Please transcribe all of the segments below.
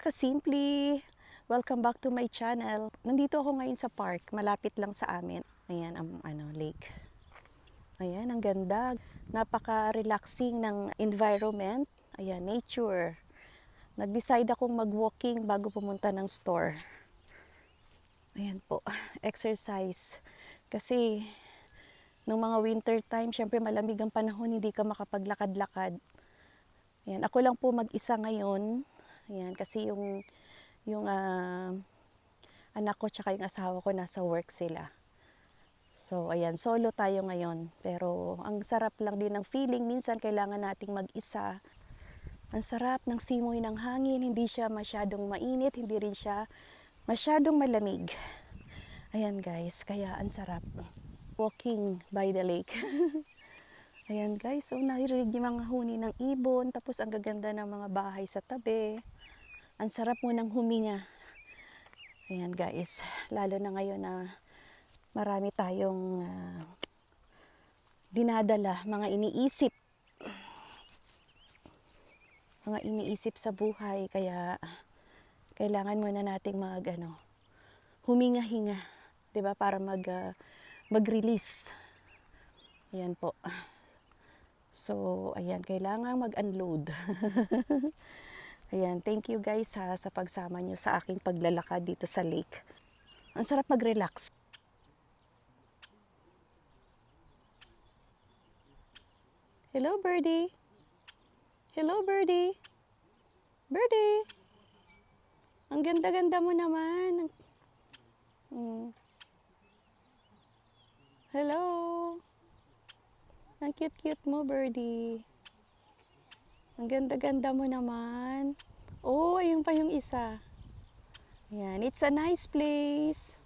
ka-simply! Welcome back to my channel. Nandito ako ngayon sa park, malapit lang sa amin. Ayan ang lake. Ayan, ang ganda. Napaka-relaxing ng environment. Ayan, nature. Nag-decide akong mag-walking bago pumunta ng store. Ayan po, exercise. Kasi nung mga winter time, syempre malamig ang panahon, hindi ka makapaglakad-lakad. Ayan, ako lang po mag-isa ngayon. Ayan, kasi yung anak ko tsaka yung asawa ko nasa work sila. So, ayan, solo tayo ngayon. Pero ang sarap lang din ng feeling. Minsan kailangan nating mag-isa. Ang sarap ng simoy ng hangin. Hindi siya masyadong mainit. Hindi rin siya masyadong malamig. Ayan guys, kaya ang sarap. Walking by the lake. Ayan guys, so naririnig yung mga huni ng ibon. Tapos ang gaganda ng mga bahay sa tabi. Ang sarap mo nang huminga. Ayan guys, lalo na ngayon na marami tayong dinadala, mga iniisip sa buhay, kaya kailangan muna nating huminga-hinga, 'di ba, para mag-release. Ayan po. So, ayan, kailangan mag-unload. Ayan, thank you guys sa pagsama nyo sa aking paglalakad dito sa lake. Ang sarap mag-relax. Hello, birdie. Hello, birdie. Birdie. Ang ganda-ganda mo naman. Hello. Ang cute-cute mo, birdie. Ang ganda-ganda mo naman. Oh, ayun pa yung isa. Ayan, it's a nice place.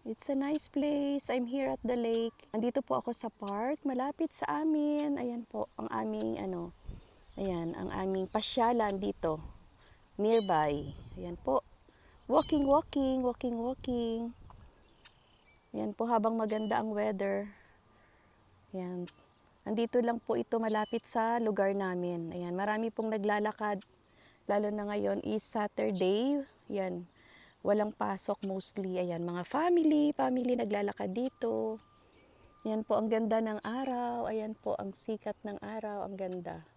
It's a nice place. I'm here at the lake. Andito po ako sa park, malapit sa amin. Ayan po, ang aming ang aming pasyalan dito. Nearby. Ayan po. Walking. Ayan po, habang maganda ang weather. Ayan. Andito lang po ito malapit sa lugar namin. Ayan, marami pong naglalakad. Lalo na ngayon is Saturday. Ayan. Walang pasok mostly. Ayan, mga family naglalakad dito. Ayan po, ang ganda ng araw. Ayan po, ang sikat ng araw. Ang ganda.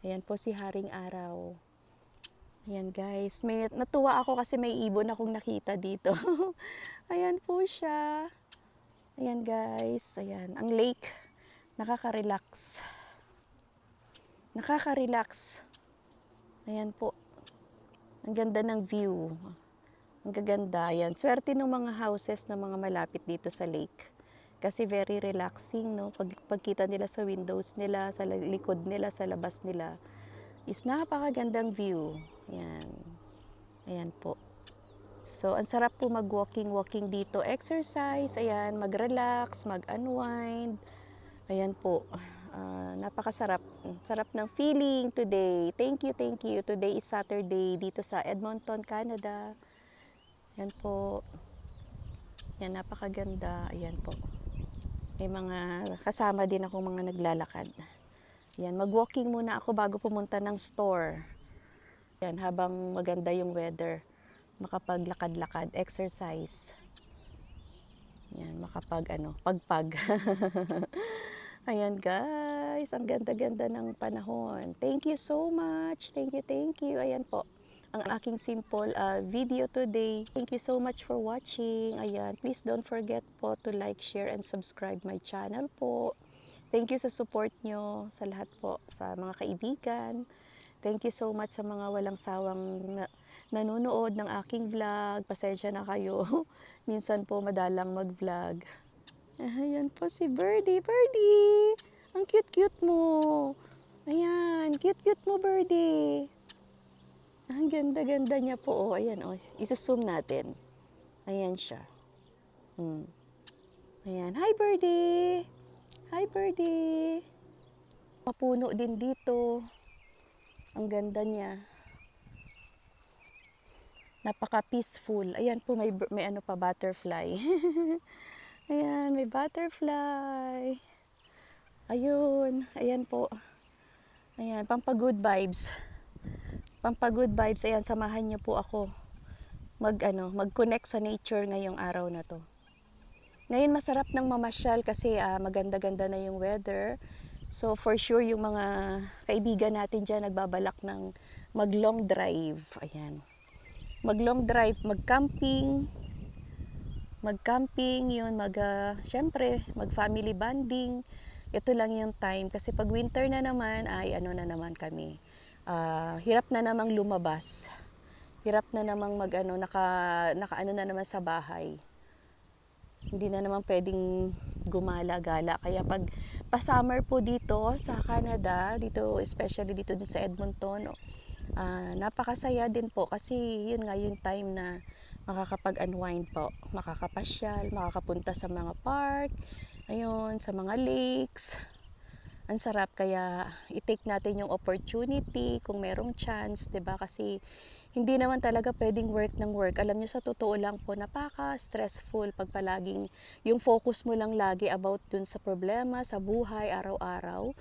Ayan po si Haring Araw. Ayan guys, natuwa ako kasi may ibon akong nakita dito. Ayan po siya. Ayan guys, ayan. Ang lake, nakaka-relax. Ayan po. Ang ganda ng view. Ang gaganda yan. Swerte ng mga houses na mga malapit dito sa lake. Kasi very relaxing, no? Pagkita nila sa windows nila, sa likod nila, sa labas nila, is napakagandang view. Ayan. Ayan po. So, ang sarap po mag-walking dito. Exercise, ayan, mag-relax, mag-unwind. Ayan po. Napakasarap. Sarap ng feeling today. Thank you. Today is Saturday dito sa Edmonton, Canada. Yan po. Yan, napakaganda. Ayan po. May mga kasama din akong mga naglalakad. Yan, mag-walking muna ako bago pumunta ng store. Yan, habang maganda yung weather. Makapaglakad-lakad, exercise. Yan, pagpag. Ayan guys, ang ganda-ganda ng panahon. Thank you so much. Thank you. Ayan po. Ang aking simple video today. Thank you so much for watching. Ayan, please don't forget po to like, share, and subscribe my channel po. Thank you sa support nyo sa lahat po, sa mga kaibigan. Thank you so much sa mga walang sawang nanonood ng aking vlog. Pasensya na kayo. Minsan po madalang mag-vlog. Ayan po si Birdie. Ang cute mo. Ayan, cute mo, Birdie. Ang ganda-ganda niya po. Oh, ayan, oh. Isusum natin. Ayan siya. Ayan. Hi, Birdie. Mapuno din dito. Ang ganda niya. Napaka-peaceful. Ayan po, may butterfly. Ayan, may butterfly. Ayun. Ayan po. Ayan, pampa-good vibes. Pampagood vibes, ayan, samahan niyo po ako mag-connect sa nature ngayong araw na to. Ngayon masarap ng mamasyal kasi maganda-ganda na yung weather. So for sure yung mga kaibigan natin dyan nagbabalak ng mag-long drive. Ayan. Mag-long drive, mag-camping, yun, syempre, mag-family bonding. Ito lang yung time kasi pag winter na naman ay ano na naman kami. Hirap na namang lumabas. Hirap na namang naka ano na naman sa bahay. Hindi na naman pwedeng gumala-gala. Kaya pag pa-summer po dito sa Canada, dito especially dito din sa Edmonton, napakasaya din po kasi yun nga yung time na makakapag-unwind po, makakapasyal, makakapunta sa mga park, ayun, sa mga lakes. Ang sarap, kaya i-take natin yung opportunity kung merong chance, 'di ba? Kasi hindi naman talaga pwedeng work ng work. Alam niyo, sa totoo lang po, napaka-stressful pag palaging yung focus mo lang lagi about dun sa problema, sa buhay, araw-araw.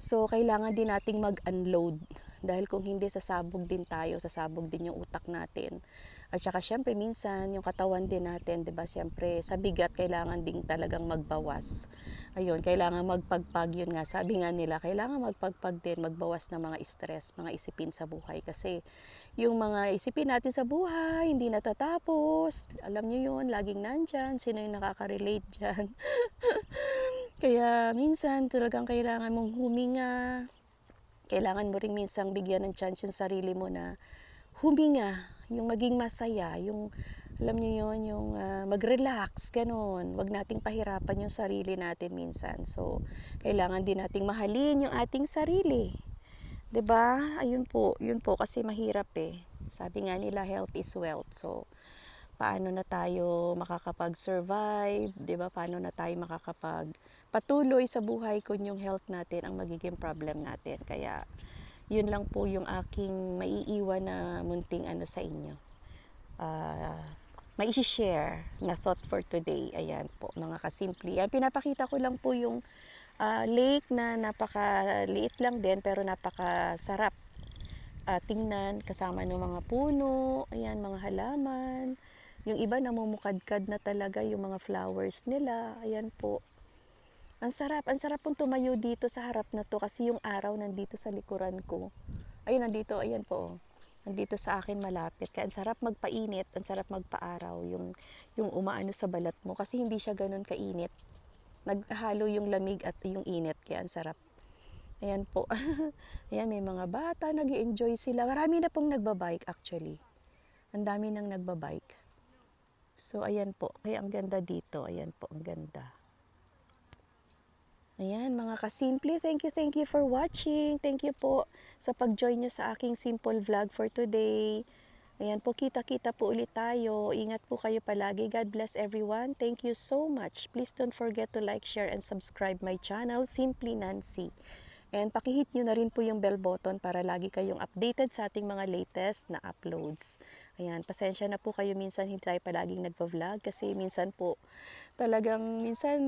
So, kailangan din nating mag-unload. Dahil kung hindi, sasabog din tayo, sasabog din yung utak natin. At saka, syempre, minsan, yung katawan din natin, di ba, syempre, sa bigat, kailangan din talagang magbawas. Ayun, kailangan magpagpag, yun nga, sabi nga nila, kailangan magpagpag din, magbawas ng mga stress, mga isipin sa buhay. Kasi, yung mga isipin natin sa buhay, hindi natatapos. Alam niyo yun, laging nandyan. Sino yung nakaka-relate dyan? Kaya minsan talagang kailangan mong huminga. Kailangan mo ring minsan bigyan ng chance yung sarili mo na huminga. Yung maging masaya. Yung, alam niyo yun, yung mag-relax, ganun. Huwag nating pahirapan yung sarili natin minsan. So, kailangan din nating mahalin yung ating sarili. 'Di ba? Ayun po, yun po kasi mahirap eh. Sabi nga nila, health is wealth. So, paano na tayo makakapag-survive, 'di ba? Paano na tayo makakapag-patuloy sa buhay kung yung health natin ang magiging problem natin. Kaya, yun lang po yung aking maiiwan na munting ano sa inyo. Mai-share na thought for today. Ayan po, mga kasimple. Yan, pinapakita ko lang po yung lake na napakaliit lang din pero napakasarap tingnan, kasama ng mga puno, ayan, mga halaman. Yung iba namumukadkad na talaga yung mga flowers nila. Ayan po. Ang sarap pong tumayo dito sa harap na to kasi yung araw nandito sa likuran ko. Ayun, nandito, ayan po. Nandito sa akin malapit. Kaya ang sarap magpainit, ang sarap magpaaraw. Yung umaano sa balat mo kasi hindi siya ganun kainit. Naghalo yung lamig at yung init, kaya ang sarap. Ayan po. Ayan, may mga bata, nag-enjoy sila. Marami na pong nagbabike actually. Ang dami nang nagbabike. So, ayan po. Kaya ang ganda dito. Ayan po, ang ganda. Ayan, mga kasimple, thank you for watching. Thank you po sa pag-join nyo sa aking simple vlog for today. Ayan po, kita-kita po ulit tayo. Ingat po kayo palagi. God bless everyone. Thank you so much. Please don't forget to like, share, and subscribe my channel, Simply Nancy. And pakihit nyo na rin po yung bell button para lagi kayong updated sa ating mga latest na uploads. Ayan, pasensya na po kayo minsan hindi tayo palaging nagpa-vlog kasi minsan po talagang minsan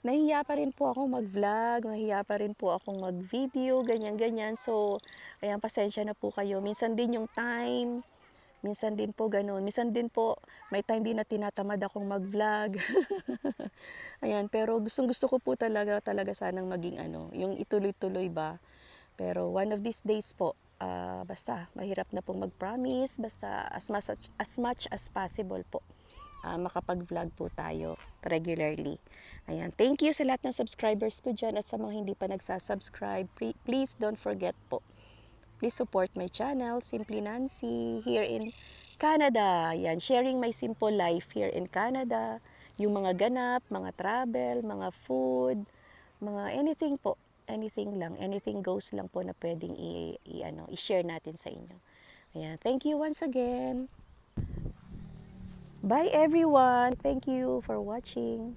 nahihiya pa rin po akong mag-vlog, nahihiya pa rin po akong mag-video, ganyan-ganyan. So, ayan, pasensya na po kayo. Minsan din yung time, minsan din po ganun. Minsan din po, may time din na tinatamad akong mag-vlog. Ayan, pero gustong-gusto ko po talaga sanang maging yung ituloy-tuloy ba. Pero one of these days po, basta mahirap na pong mag-promise, basta as much as possible po. Makapag-vlog po tayo regularly. Ayan, thank you sa lahat ng subscribers ko dyan at sa mga hindi pa nagsasubscribe. Please don't forget po. Please support my channel, Simply Nancy, here in Canada. Yan, sharing my simple life here in Canada. Yung mga ganap, mga travel, mga food, mga anything po. Anything lang, anything goes lang po na pwedeng i-share natin sa inyo. Ayan, thank you once again. Bye everyone. Thank you for watching.